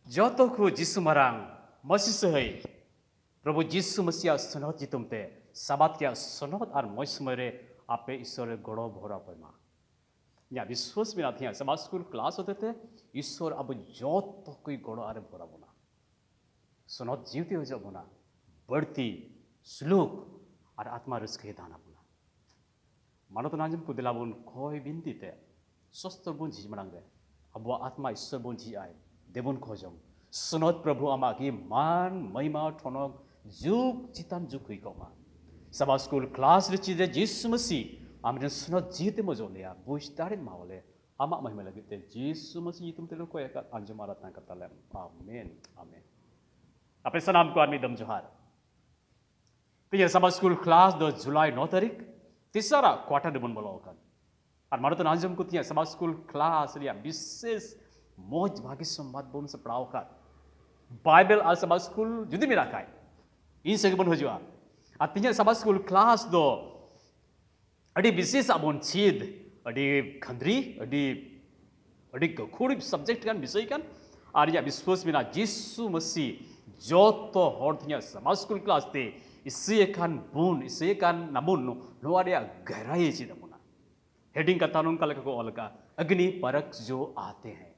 Joto ku Jisu marang masih sehai. Prabhu Jisu Mesias sunat jitumte sabat kia sunat ar moismere ape isore goro bhora pema. Ya विश्वास में आते हैं समाज school class होते थे ईश्वर अब जोत तो कोई गड़ो आरे भरा बोना सुनो जीवती हो जा बोना बढ़ती श्लोक और आत्मा रस के दाना बोना मानो तो नाजम कुदिला बोन कोई बिंदी ते स्वस्थ बोन जी मनांगे अब वो आत्मा ईश्वर बोन जी आए देवोन खोजों सुनोत प्रभु आमा की मान महिमा ठोनोक जुग चितान जुग हुई कोमा समाज स्कूल क्लास रे चीज़े जिस मसी आमने सुनो जीते मजो लिया बुझदारिन मावले आमा महिमा लगी ते जिस मसी तुम तेरे को एक अंजुम आराधना करता ले आमीन आमीन अपने सलाम को आदमी दम जोहार तो ये समाज स्कूल क्लास 2 जुलाई 9 तारीख तीसरा क्वार्टर डिबन बोला होगा और मानो तो नाजम को तिया समाज स्कूल क्लास लिया विशेष मौज भागी संवाद बोन से पढ़ाओ का बाइबल आ समाज स्कूल जुदी में रखा है इन से बन हो जुआ आतिnya समाज स्कूल क्लास 2 अड़ी विशेष अबोन चीद अड़ी खंद्री अड़ी गखुड़ी सब्जेक्ट kan विषय kan आरिया विश्वास बिना जिसु मसी जोतो हॉर्थिया समाज स्कूल क्लास ते इसे kan namun no आरिया गहराई चीद मुना हेडिंग का तानुन का को अलगा अग्नि परक जो आते हैं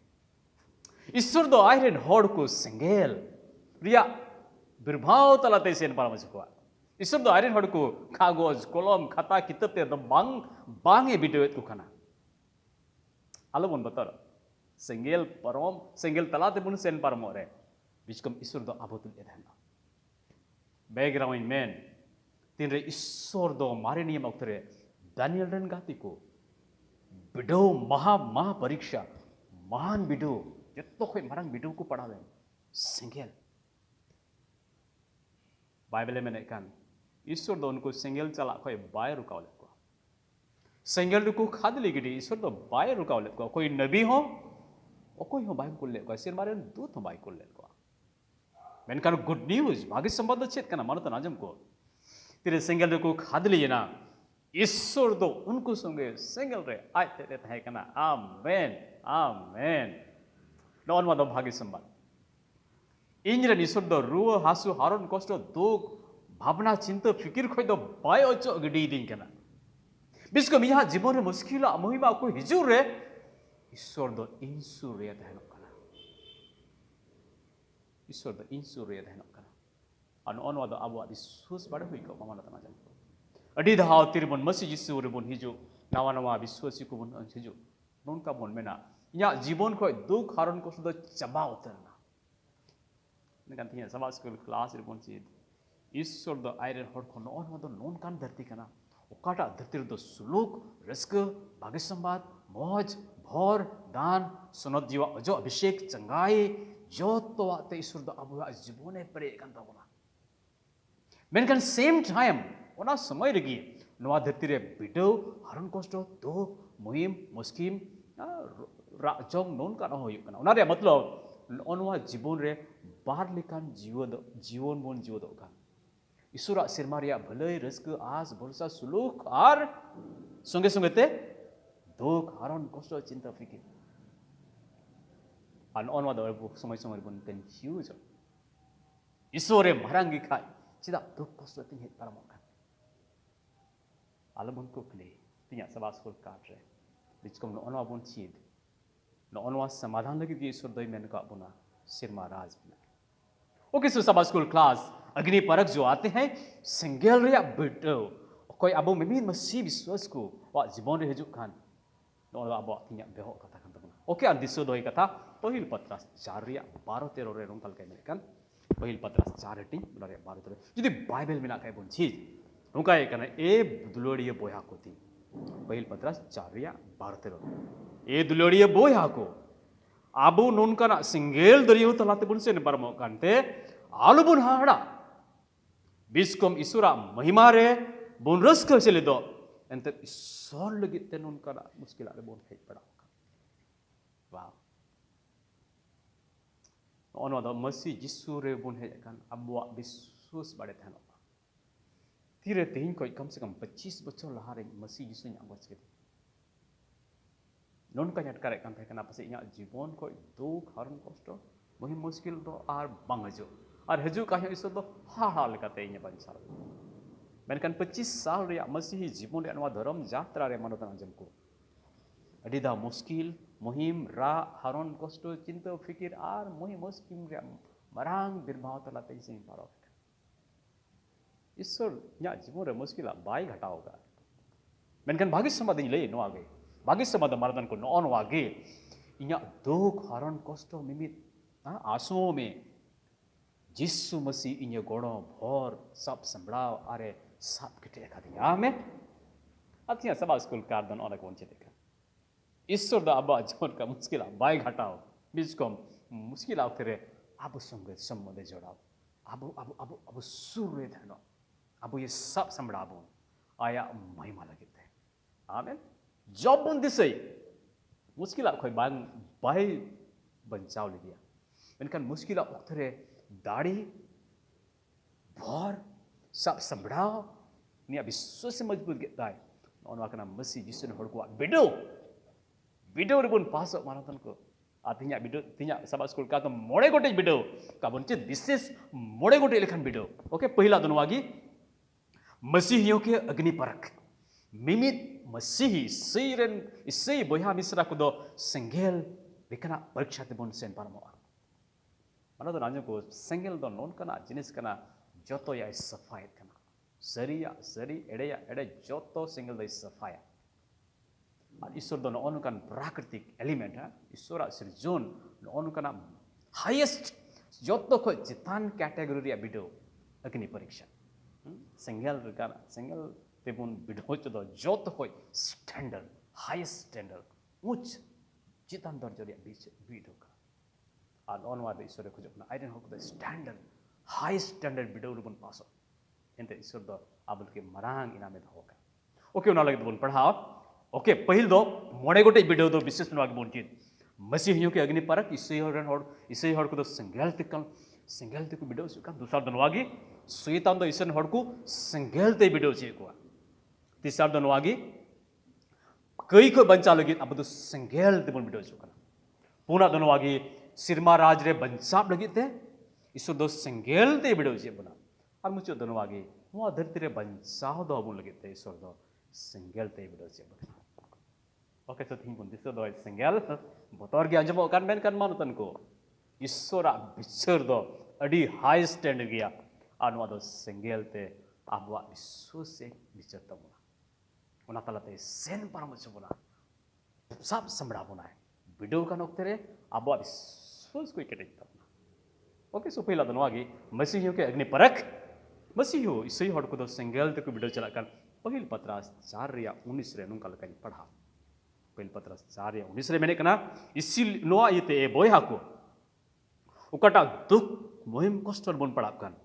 ईश्वर दो आयरन हॉर्ड को सिंगेल रिया बिरभाव तलाते सेन पारमचुआ ईश्वर दो आयरन हॉर्ड को कागज कलम खाता किताब ते बांगे वीडियो को खाना आलो बन बतर सिंगेल तलाते बुन सेन पारमोरे बिचकम ईश्वर दो आबोतुल एधना बैकग्राउंड मैन तीन रे ईश्वर दो मारे नियम अक्तरे दानियल रन गाती को बिडो महा परीक्षा महान बिडो जत्तो कोई मरंग बिडो को पढ़ा ले सिंगेल बाइबल में नेकान ईश्वर दो उनको सिंगेल चला कोई बाय रुकाव ले को सिंगेल को खाद ले गिडी ईश्वर दो बाय रुकाव ले को कोई नबी हो और कोई हो बाय को ले को सिर मारे दूत हो बाय को ले को मैंने कहा गुड न्यूज भाग्य संबंध चेत करना मानो तो नाजम को तेरे सिंगेल को खाद लिए ना ईश्वर दो उनको संगे सिंगल रे आय ते है करना आमेन आमेन नॉन वादो भाग्य संबंध इंजन ईश्वर दो रुआ हासु हारोन कष्ट दुख भावना चिंता फिकिर खोई दो बाय ओचो गडी दिन करना बिस्को मिया जीवन में मुश्किल महिमा को हिजूर रे ईश्वर दो इंसुर रे दहनो करना ईश्वर दो इंसुर रे दहनो करना अन ऑन वादो अब विश्वास बड़े हुई को मामा तना जन अडी धाव तिरबन मसी जिसु रे बन हिजू नवा नवा विश्वासी को बन हिजू नोन का बन मेना या जीवन को दुख हारोन कष्ट दो चबा उतरना निकांतिया समाज स्कूल क्लास रे बन चीज ईश्वर दो आयरन हॉट को नॉन कान धरती कना ओकाटा धरती दो सुलूक रस्क भाग्य संवाद मौज भोर दान सुनत जीवा जो अभिषेक चंगाई जो तो आते ईश्वर दो अब जीवने परे कांता बोला मेनकन सेम टाइम ओना समय रगी नवा धरती रे बिडो हरन कष्ट दो मुहिम मुस्किम जोंग नॉन का हो कना ओना रे मतलब ओनवा जीवन रे बार लेकान जीवन बोन जीव दो का ईश्वर सिरमारिया भले रस्क आस भरोसा सुलूक और संगे संगे ते दुख हारन कष्ट चिंता फिकिर अन ऑन वादो समय समय बन तेन ह्यूज ईश्वरे मरांगी खाय चिदा दुख कष्ट तिन हेत परमोका आलबन को क्ले तिया सबास को काट रे बिचकम न ऑनवा बन चीद न ऑनवा समाधान लगी ईश्वर दई मेन का बुना सिरमा राज बना ओके सो सबास स्कूल क्लास अग्नि परक जो आते हैं सिंगल रे बिटो कोई अबो में मसी विश्वास को वा जीवन रे हजु खान नो अबो तिया बेहो कथा खान तबना ओके अन दिसो दोई कथा पहिल पत्रास 4 रे 12 13 रे रोंकल के मेकन पहिल पत्रास 4 रे 12 13 जदि बाइबल में ना काय बोन चीज रोंकाय कने ए दुलोड़िए बोया कोती पहिल पत्रास 4 रे 12 13 ए दुलोड़िए बोया को आबो नोन कना सिंगल दरियो तलाते बुन से परमो कांते आलु बुन हाड़ा बिस्कम ईश्वरा महिमा रे बुन रस्क चले दो एंते ईश्वर लगी ते नोन कना मुश्किल रे बुन हेज पड़ा वाह ओनो द मसी जिसु रे बुन हेज कान अबवा विश्वास बड़े थानो तीरे तेहिन कोई कम से कम 25 बच्चों लहारे मसी जिसु nya बच के नोन का झटका रे कान थे कना पसे इया जीवन को दुख हरन कष्ट मुहिम मुश्किल दो आर बांग हजू और हजू का इसोर दो हाड़ा लेकाते इन्हें बंचाल मेनकान 25 साल रे मसीही जीवन रे नवा धर्म यात्रा रे मनोतन आंजम को अडी दा मुश्किल मुहिम रा हारोन कष्ट चिंता फिकिर आर मुहिम मुश्किल रे मरांग बिरभाव तलाते इसे पारो ईश्वर nya जीवन रे मुश्किल बाई घटाओगा मेनकान भागी समाद ले नो आगे भागी समाद मरदन को नो नो आगे इन्या दुख हारोन कष्ट मिमित आंसुओं में जिसु मसीह इन्हें गोड़ों भोर सब संभलाव आरे सब किटे का दिया में अतिया सब स्कूल कार्डन और कौन चले का ईश्वर दा अब जीवन का मुश्किल बाई घटाओ बीच को मुश्किल आउ तेरे अब संग संबंध जोड़ाओ अब सूर्य धनो अब ये सब संभलावो आया महिमा लगे थे आमेन जॉब बन दिसे मुश्किल कोई बाई बंचाव ले दिया मेनकान मुश्किल उतरे दाढ़ी भोर सब संभड़ाव निया विश्व से मजबूत गेता है नौना मसी जिसने हड़ को बिडो रिबन पास मानतन को आतिnya बिडो तिnya सब स्कूल का मोड़े गोटे बिडो का बन चेत विशेष मोड़े गोटे लेखन बिडो ओके पहला दोनों मसीहियों के अग्नि परख मिमित मसीही सईरन इसई बोया मिश्रा को दो संगेल लेखना परीक्षा ते बन Sen पारमो mana do nanyo ko sengel do non kana jinis kana joto ya safayat kana sari ede joto sengel do safaya ar isor do non kan prakrtik element ha isora sirjon non kana highest joto ko jitan category ya bido agni pariksha sengel tebun bido cho do joto ko standard highest standard uch jitan dor jori bido और on वादे ईश्वर को जो अपना आइडेंट हो तो standard high standard BDO Rupan पासो इंते ईश्वर दो आबल के मरांग इना में होगा ओके उना लगे बोल पढ़ाओ ओके पहल दो मोड़े गोटे बिडो दो विशेष नवाग बोलती मसीहियों के अग्नि परक इसे हड़ को दो संगेल ते को बिडो सुका दूसरा दनवागी सुईतान दो ईश्वर हड़ को संगेल ते बिडो चे को तीसरा दनवागी कई को बंचा लगी अब दो संगेल ते बोल बिडो सुका पूना दनवागी सिरमा राज रे बंसाब लगी थे इसो दो संगेल ते बिडो जे बना और मुझे दोनों आगे वो धरती रे बंसाव दो बुन लगे थे इसो दो संगेल ते बिडो जे बना ओके तो थिंग बुन दिसो दो संगेल बतौर के अंजमो kan men kan मानुतन को ईश्वरा बिचर दो अडी हाई स्टैंडर्ड गया आनवा दो संगेल ते आबवा विश्व से बिचर तमुना उना तलते सेन परमच बुना सब संबड़ा बुना है बिडो का नोक्तरे आबवा सोच कोई कटे ओके सो पहला दोनों आगे मसीहियों के अग्नि परख मसीहियों इसई हड़ को दो संगेल तक बिडो चला कर पहल पत्रास 4 या 19 रे नुंका लकन पढ़ा पहल पत्रास 4 या 19 रे मैंने कना इसी नो आयते ए बोया को उकटा दुख मोहिम कष्ट बन पड़ा kan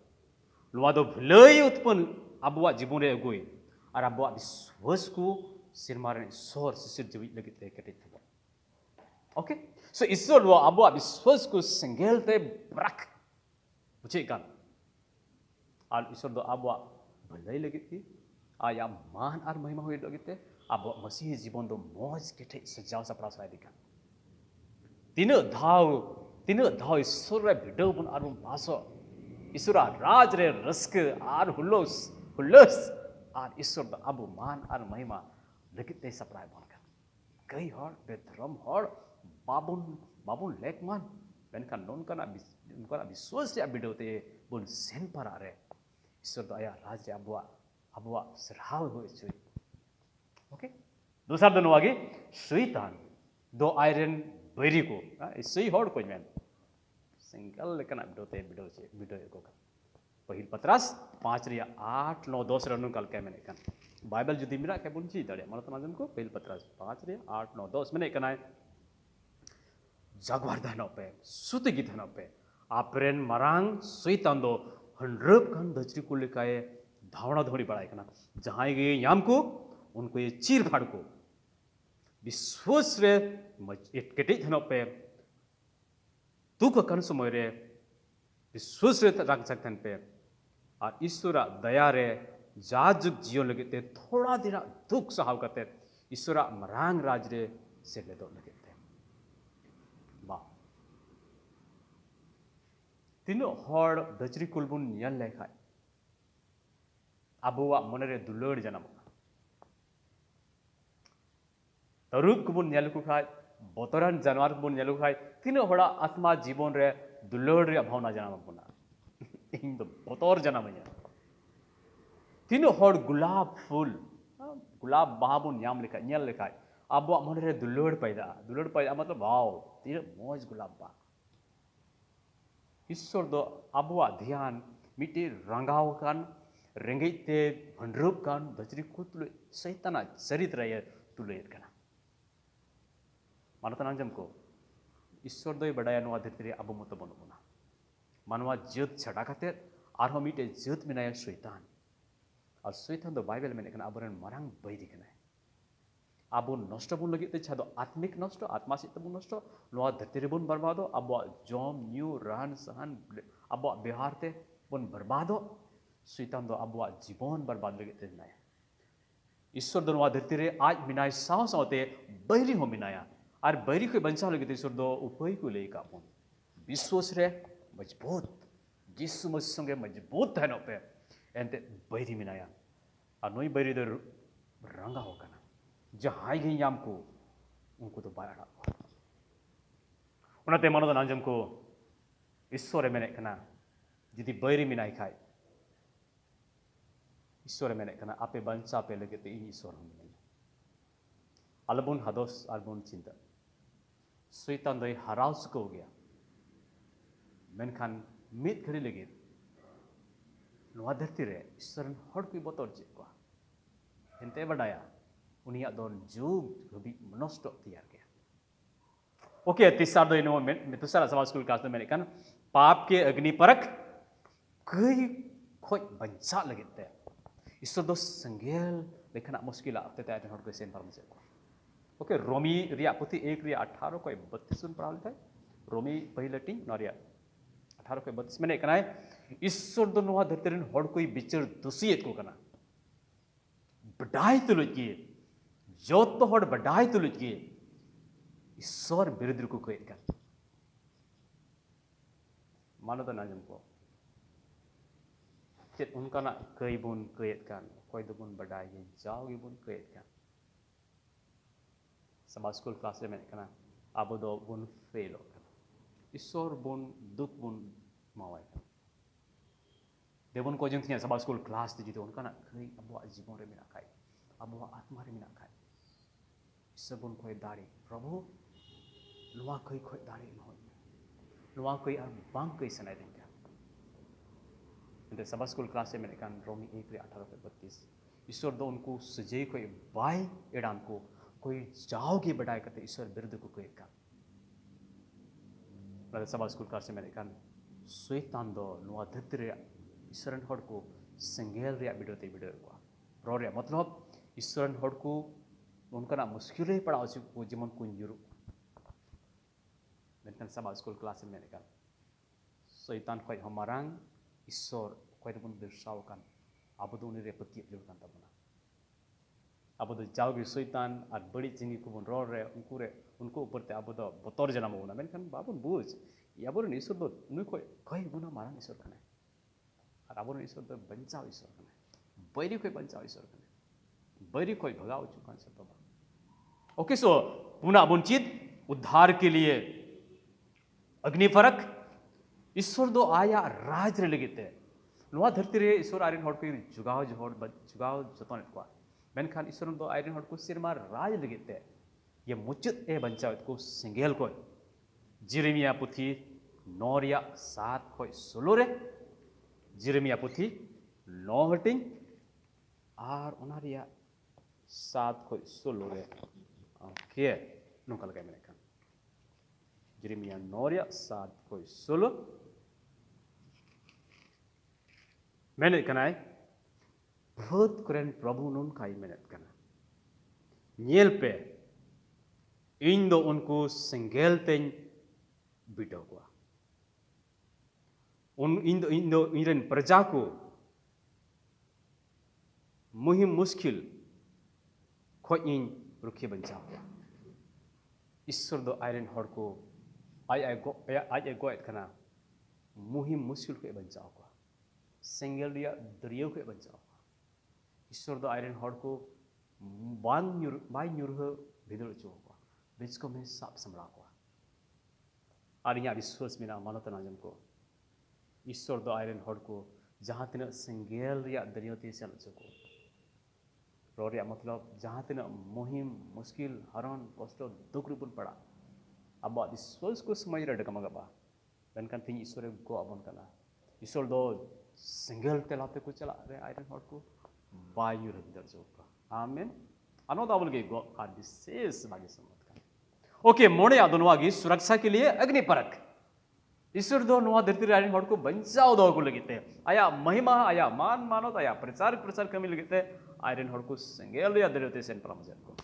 लोवा दो भलई उत्पन्न आबवा जीवन रे गोई और आबवा विश्वास को सिरमारे सोर सिर जीवित लगी ते कटे ओके सो ईश्वर वो आबवा विश्वास को संगेल ते ब्रक बुझे kan al ईश्वर दो आबवा भलाई लगी थी आया मान और महिमा हुई लगी थे आबवा मसीह जीवन दो मौज केठे सजाव सपड़ा साय दिखा तीन धाव ईश्वर रे भिडो बन और भाषो ईश्वर राज रे रस्क और हुल्लोस और ईश्वर दो आबु मान और महिमा लगी थे सपड़ा बन कई हर बेधर्म हर बाबुन लेकमान मेनखान नोनकाना विश्वास रे बिडोते बुन सेन पारा रे ईश्वर दो आया राज रे आबवा सराव हो चुई ओके दूसरा दिन आगे शैतान दो आयरन बैरी को सही हड़ को मेन सिंगल लेकना बिडो को पहिल पत्रास 5 रे 8 9 10 रे नुकाल के मेने कन बाइबल जुदी मिरा के बुन छी दड़े मन तमाजन को पहिल पत्रास 5 रे 8 9 10 मेने कना जागवारदानो पे सुतगी धनो पे आपरेन मरांग शैतान दो हंड्रब खान धचरी को लेकाए धावना धोड़ी बड़ाई कना जहां गए याम को उनको ये चीर फाड़ को विश्वास रे केटे धनो पे दुख कन समय रे विश्वास रे रंग सकथन पे और ईश्वरा दया रे जाजुग जीवन लगे ते थोड़ा दिन दुख सहाव करते ईश्वरा मरांग राज रे से ले दो लगे थे वाह तीनों हर दचरी कुलबुन यल लेखाय अबुआ मनरे दुलड़ जन्म तरुक कुबुन यल कुखाय बतरान जानवर कुबुन यल कुखाय तीनों हड़ा आत्मा जीवन रे दुलड़ रे भावना जन्म बुना इन दो बतर जन्म है तीनों हर गुलाब फूल गुलाब बाबुन याम लेखाय यल लेखाय अबुआ मनरे दुलड़ पैदा मतलब वाव तीनों मौज गुलाब बा ईश्वर दो अबुआ ध्यान मिट्टी रंगाव कान रेंगई ते भंडरूप कान दचरी को तुले सैताना चरित्र ये तुले कना मानता नांजम को ईश्वर दो बड़ाया नुआ धरती रे अबु मत बनुना मानवा जत छटा खाते आरो मिट्टी जत मिनाया शैतान और शैतान दो बाइबल में कना अबरन मरंग बैरी कना अबो नष्ट बुन लगे ते छादो आत्मिक नष्ट आत्मा से तबु नष्ट नुआ धरती रे बुन बर्बादो अबो जॉम न्यू रहन सहन अबो बिहार ते बुन बर्बादो शैतान दो अबो जीवन बर्बाद लगे ते नाय ईश्वर दो नुआ धरती रे आज मिनाय साव सावते बैरी हो मिनाया और बैरी को बंचा लगे ते ईश्वर दो उपाय को ले का पुन विश्वास रे मजबूत यीशु मसीह संगे मजबूत है पे एंते बैरी मिनाया और नोई बैरी दो रंगा हो कना जहां गई याम को उनको तो बारा उनाते मानो तो नांजम को ईश्वर मेने कना जिदी बैरी मिनाय खाय ईश्वर मेने कना आपे बंचा पे लगे ते ईश्वर हम नहीं अलबुन हदोस अलबुन चिंता शैतान दो हराव सको गया मेनखान मित घड़ी लगे नुआ धरती रे ईश्वर हड़ कोई बतौर चेक को हेंते बडाया उनिया दोन जुग हबी नष्ट तैयार गया ओके तीसरा दो नो में तीसरा सवाल स्कूल क्लास में मैंने पाप के अग्नि परख कई खोज बंचा लगे ते ईश्वर दो संगेल लेखना मुश्किल आते ते हर कोई सेन पर मुझे ओके रोमी रिया पुथी 1 रिया 18 कोई 32 सुन पढ़ा लेता है रोमी पहले टी नरिया 18 कोई 32 मैंने कहना है ईश्वर दो नुआ धरती रे हर कोई बिचर दोषियत को कना बडाई तुलुज किए जो तो हड़ बडाई तुलुज किए ईश्वर बिरुद्र को कह कर मानो तो नाजम को चेत उनका ना कई बुन कयत कान कोई दो बुन बडाई ये जाओगे बुन कयत कान समाज स्कूल क्लास में कना अब दो बुन फेल हो ईश्वर बुन दुख बुन मावाय कान देवन को जंग थिया समाज स्कूल क्लास ती जितो उनका ना कई अब जीवन रे मिना खाय अब आत्मा रे मिना खाय सबुन कोई दाड़ी प्रभु नुआ कोई कोई दाड़ी न हो नुआ कोई और बांग कोई सनाई देंगे इंटे सब स्कूल क्लास में मैंने कहा रोमी 1 रे 18 पे 32 ईश्वर दो उनको सजे कोई बाय एडाम को कोई जाओगे बढ़ाए करते ईश्वर बिरुद्ध को कोई का मतलब सब स्कूल क्लास में मैंने कहा शैतान दो नुआ धरती रे ईश्वरन हड़ को संगेल रे बिडोते बिडो को रो रे मतलब ईश्वरन हड़ को उनका ना मुश्किल ही पड़ा उसी को जीवन को यूरो मेंटन सब स्कूल क्लास में मैंने कहा शैतान कोई हमारांग ईश्वर कोई तो बुन दर्शाव कान अब तो उन्हें रेपति जो कान तबना अब तो जाओगे शैतान और बड़ी चिंगी को बुन रो रे उनको ऊपर ते अब तो बतौर जन्म होना मेंटन बाबुन बुझ या बोल ईश्वर तो उन्हें कोई गुना मारा ईश्वर कने और अब ईश्वर तो बंचाओ ईश्वर कने बैरी कोई बंचाओ ईश्वर कने बैरी कोई भगाओ चुका सब तो ओके सो पुनः वंचित उद्धार के लिए अग्निफरक ईश्वर दो आया राज रे लगिते नुआ धरती रे ईश्वर आयरन हड़ को जुगाव जतन को मेनखान ईश्वर दो आयरन हड़ को सिरमा राज लगिते ये मुचित ए बंचाव को सिंगेल को जिरेमिया पुथी 9 रिया 7 को 16 रे जिरेमिया पुथी 9 हटिंग और उनारिया 7 को 16 रे ओके नोकल के मैंने कहा जिरेमिया 9 रिया 7 को 16 मैंने कहना है बहुत करें प्रभु नून खाई मैंने कहना नील पे इन दो उनको सिंगेल तें बिटो हुआ इन दो इनरन प्रजा को मुहिम मुश्किल खोज इन रुखी बंचा हुआ ईश्वर दो आयरन हड़ को आज गो एत कना मुहिम मुश्किल को बचाव को सेंगल रिया दरिया को बचाव ईश्वर दो आयरन हॉड को बाय न्यूरह भिदर चो को बिच को में साप समरा को और यहाँ विश्वास में ना मानवता नाजम को ईश्वर दो आयरन हॉड को जहाँ तीन सेंगल रिया दरिया ते चल चुको रोड या मतलब जहाँ तीन मुहिम मुश्किल हरण कष्ट दुख रुपन पड़ा अब विश्वास को समझ रहे डकमा गबा बेनकान तीन ईश्वर को अबन कना ईश्वर दो सिंगल तेलाते को चला रे आयरन हॉट को बायु रबिदर जोका आमेन अनो दावल के गो का विशेष भाग्य सम्मत का ओके मोड़े आदनवागी सुरक्षा के लिए अग्नि परक ईश्वर दो नुआ धरती आयरन हॉट को बंचाओ दो को लगते आया महिमा आया मान मानत आया प्रचार कमी लगते आयरन हॉट को सिंगल या दरियोते सेन परमजन को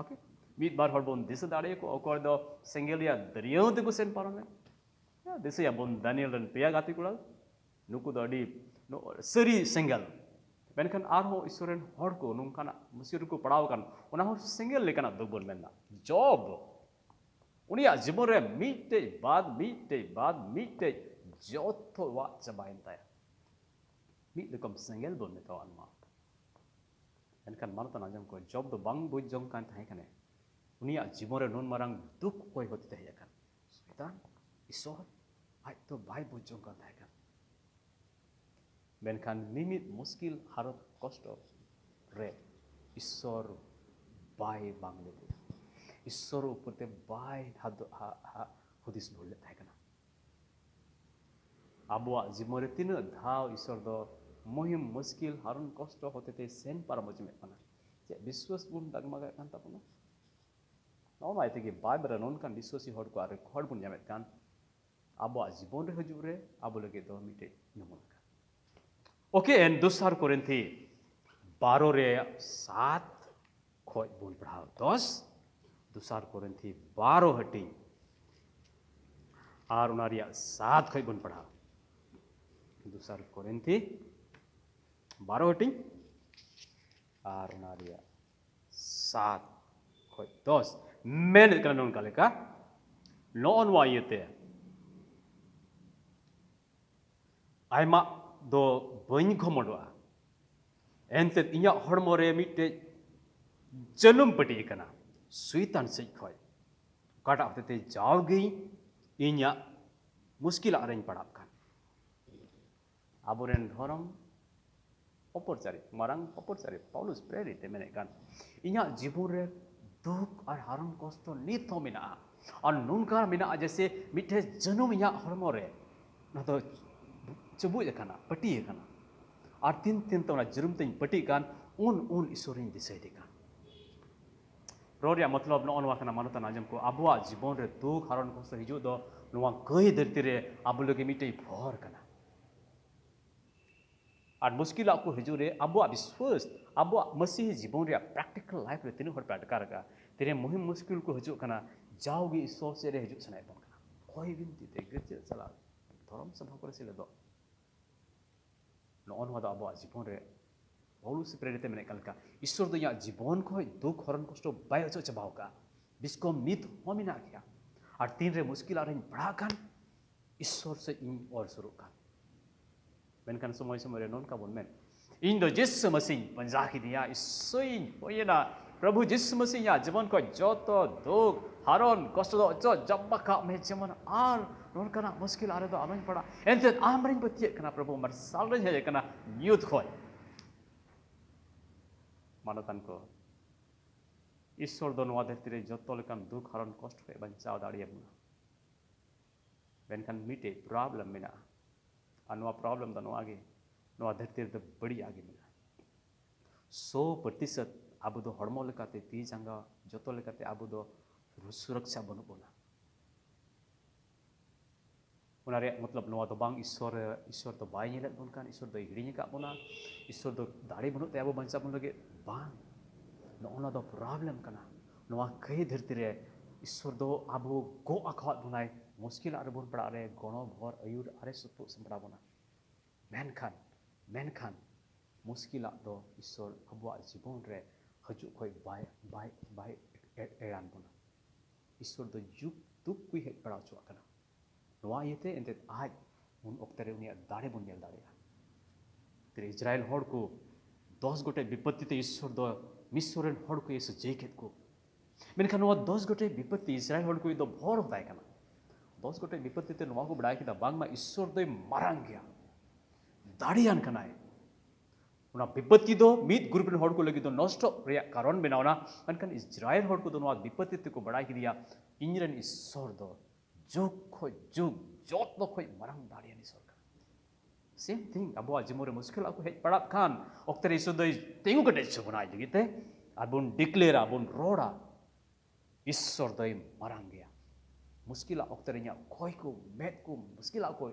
ओके मीट बार हॉट बोन दिस दाड़े को ओकर दो सिंगल या दरियोते को सेन परमे दिस या बोन दानियल रन पेया गाती कुड़ा नुकु दो अडी सरी सिंगल बेनखान आरो ईश्वरन हॉट को नुकाना मुसीर को पड़ाव कान उना हो सिंगल लेकाना दो बोन मेना जॉब उनिया जीवन रे मीटे मीटे जोथो वा चबाइन ताया मीट लेकम सिंगल बोन में तो अनमा बेनखान मानता नाजम को जॉब दो बांग बुझ जोंग कान थाहे कने उनिया जीवन रे नोन मारंग दुख कोई होती तहे कान शैतान ईश्वर आज तो बाय बुझ जोंग कान थाहे कान बेनखान मिमित मुश्किल हारत कष्ट रे ईश्वर बाय बांग लेते ईश्वर ऊपर ते बाय हुदिस भूल लेता है कना आबुआ जीवन रे तीन धाव ईश्वर दो मुहिम मुश्किल हारन कष्ट होते ते सेन पार मजमे कना जे विश्वास बुन दगमगा कान तापुना नौन आयते कि बाय बरा नौन कान विश्वासी हड़ को आरे खड़ बुन जामे कान आबुआ जीवन रे हजू रे आबु लगे दो मिटे नमन का ओके एन दूसर कोरिन्थी 12 रे 7 खोज बुन पढ़ाओ 10 दूसर कोरिन्थी 12 हटी आर उनारिया 7 खोज बुन पढ़ाओ दूसर कोरिन्थी 12 हटी आर उनारिया 7 खोज 10 मेन कना नोन कालेका नोन वायते आयमा दो बनी घमड़वा एनते इया हड़मो रे मिटे जन्म पटी कना सुइतान से खय काटा हते जाव गई इया मुश्किल आरेन पड़ाब कान आबोरेन धरम अपरचारी मारंग अपरचारी पौलुस प्रेरित मेने कान इया जीवन रे दुख और हारन कष्ट नित हो मिना और नुनका मिना जैसे मिठे जन्म इया हड़मो रे ना तो चबुज कना पटी कना और तीन तो ना जुर्म तिन पटी कान उन ईश्वरिन दिसै दिकान रोरिया मतलब नोन वाकना मानता नाजम को आबुआ जीवन रे दुख हारन कष्ट हिजु दो नोवा कई धरती रे आबु लगे मिटे भर कना और मुश्किल को हिजु रे आबुआ विश्वास आबुआ मसीह जीवन रे प्रैक्टिकल लाइफ रे तीन हर पाटकार का तेरे मुहिम मुश्किल को हिजु कना जाओगी ईश्वर से रे हिजु सनाय बन कना कोई बिनती ते गिरजे चला धर्म सभा करे सिले दो नौन वादा आबुआ जीवन रे पौलुस प्रेरित मेने कलका ईश्वर दो या जीवन को दुख हरण कष्ट बाय अचो चबाव का बिस्को मित होमिना किया और तीन रे मुश्किल आरे बड़ा कान ईश्वर से इन और शुरू कान मेनकान समय रे नोन का बोन मेन इन दो जिस मसीह पंजाकी दिया ईश्वर होयना प्रभु जिस मसीह या जीवन को जोतो दुख हरण कष्ट दो जो जब्बका में जमन आर नोन कना मुश्किल आरे दो आमन पड़ा एंते आमरिन बतिय कना प्रभु मर साल रे है कना यूथ खोय मानतान को ईश्वर दो नवा धरती रे जतो लेकान दुख हरण कष्ट के बंचाव दाड़िया बुना बेनकान मिटे प्रॉब्लम मिना अनवा प्रॉब्लम दो आगे नवा धरती रे बड़ी आगे मिना 100% आबु दो हड़मो लेकाते ती जांगा जतो लेकाते आबु दो सुरक्षा बनु बोना उनारे मतलब नवा दो बांग ईश्वर तो बाय नेले बोन कान ईश्वर दो हिड़िኝ का बोना ईश्वर दो दाड़ी बनु ते आबु बंचा बन लगे बांग नोना दो प्रॉब्लम कना नवा कई धरती रे ईश्वर दो आबु गो अखवात बुनाय मुश्किल आरे बोन पड़ा रे गणो भर अयुर आरे सुपु संपड़ा बोना मेनखान मुश्किल दो ईश्वर आबुआ जीवन रे हजू खोय बाय एरान बोना ईश्वर दो युग दुख कुई हेज पड़ा चुआ कना ᱱᱚᱣᱟ ᱤᱭᱟᱹᱛᱮ ᱮᱱᱛᱮᱫ ᱟᱡ ᱩᱱ ᱚᱠᱛᱮ ᱨᱮ ᱩᱱᱤᱭᱟᱜ ᱫᱟᱲᱮ ᱵᱚᱱ ᱧᱮᱞ ᱫᱟᱲᱮᱭᱟᱜᱼᱟ ᱤᱥᱨᱟᱭᱮᱞ ᱦᱚᱲ ᱠᱚ 10 ᱜᱚᱴᱮᱡ ᱵᱤᱯᱚত্ति ᱛᱮ ᱤᱥᱥᱚᱨ ᱫᱚ ᱢᱤᱥᱨ ᱨᱮᱱ ᱦᱚᱲ ᱠᱚ ᱥᱟᱹᱡᱟᱹᱭ ᱠᱮᱫ ᱠᱚ ᱢᱮᱱᱠᱷᱟन ᱱᱚᱣᱟ 10 ᱜᱚᱴᱮᱡ ᱵᱤᱯᱚত্ति इस्राएल हड़ को दो भोर होता है कना 10 गोटे विपत्ति ते नवा को बड़ाई किदा बांगमा ईश्वर दो मारांग गया दाड़ियान कनाय उना विपत्ति दो मिद ग्रुप रन हड़ को लगी दो नष्ट रे कारण बनावना मेनखान इस्राएल हड़ को दो नवा विपत्ति ते को बड़ाई किदिया इनरन ईश्वर दो जुग खो जुग जत्न खो मारांग दाड़ियान ईश्वर सेम थिंग अब जिमोरे मुश्किल को हेज पड़ा खान अक्तर ईश्वर दो तेंगु कटे छबनाय लगिते आबुन डिक्लेयर आबुन रोड़ा ईश्वर दो मारांग गया मुश्किल अक्तर ᱤᱧᱟᱹᱜ ᱠᱚᱭ ᱠᱚ ᱢᱮᱫ ᱠᱚ मुश्किल ᱠᱚ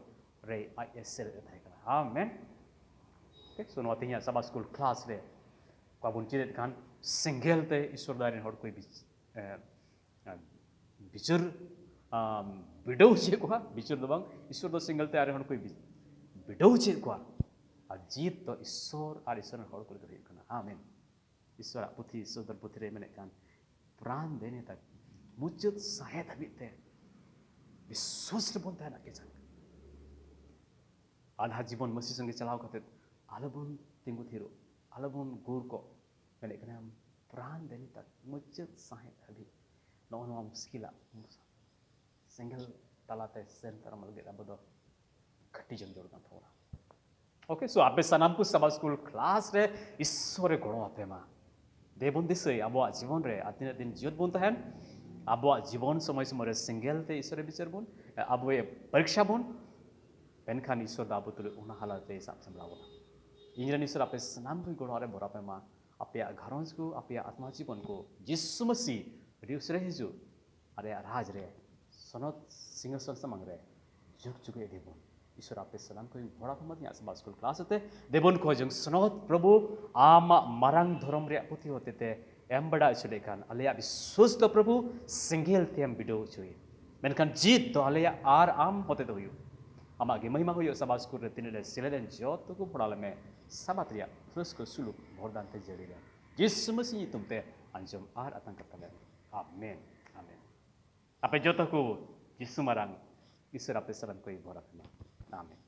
ᱨᱮ ᱟᱡ ᱮ ᱥᱮᱞᱮᱫ ᱛᱟᱦᱮᱸ ᱠᱟᱱᱟ आमेन ᱥᱚ ᱱᱚᱣᱟ ᱛᱮᱦᱮᱧᱟᱜ ᱥᱟᱵᱟ ᱥᱠᱩᱞ ᱠᱞᱟᱥ ᱨᱮ ᱠᱚᱵᱚᱱ ᱪᱮᱫ ᱠᱟᱱ ᱥᱮᱸᱜᱮᱞ ᱛᱮ ईश्वर दारिन हड़ को बिचर बिडौ चे को बिचर दो बांग ईश्वर दो सेंगल ते आरे हड़ को बिडौ चे को आ जीत तो ईश्वर और ईश्वर हड़ को दो कना आमेन ईश्वर पुथी ईश्वर पुथी रे मेने कान प्राण देने तक मुचत साहे धबिते विश्वास बन तहना के जंग आधा जीवन मसीह संगे चलाव करते आलबुन तिंगु थिरो आलबुन गुर को मैंने कहना प्राण देने तक मुझे साहे धबी नो मुश्किल सिंगल तलाते सेंटर मलगे अब दो खट्टी जंग जोड़ का थोड़ा ओके सो आपे सनाम को सभा स्कूल क्लास रे ईश्वर गड़ो आपे मा देबुन दिसै अब जीवन रे आतिन दिन जीवन बन तहन अब जीवन समय समय सिंगल ते ईश्वर बिचार बन अब परीक्षा बन पेनखान ईश्वर दाबो तुले उना हालाते साब संभलावना इंजन ईश्वर आपे सनाम को गड़ो रे बरापे मा आपे घरंज को आपे आत्मा जीवन को यीशु मसीह रिउस रे हिजु अरे राज रे सनत सिंहासन समंग रे जुग जुगे देबुन ईश्वर आपे सलाम को भोड़ा को मत सबा स्कूल क्लास होते देबुन को जंग सनत प्रभु आमा मरंग धर्म रे पुथि होते ते एम बड़ा चले खान अलिया विश्वास तो प्रभु सिंगल थे हम बिडो चुई मेनखान जीत तो अलिया आर आम होते तो हुयो आमा गे महिमा हुयो सबा स्कूल रे तिने सिलेन जत को पड़ाले में साबात्रिया फर्स्ट को सुलुक भरदान ते जड़ी रे यीशु मसीह तुमते अंजम आर अतंग करतले आमेन आमेन आपे जत को यीशु मरंग ईश्वर आपे सलाम कोई भरा आमेन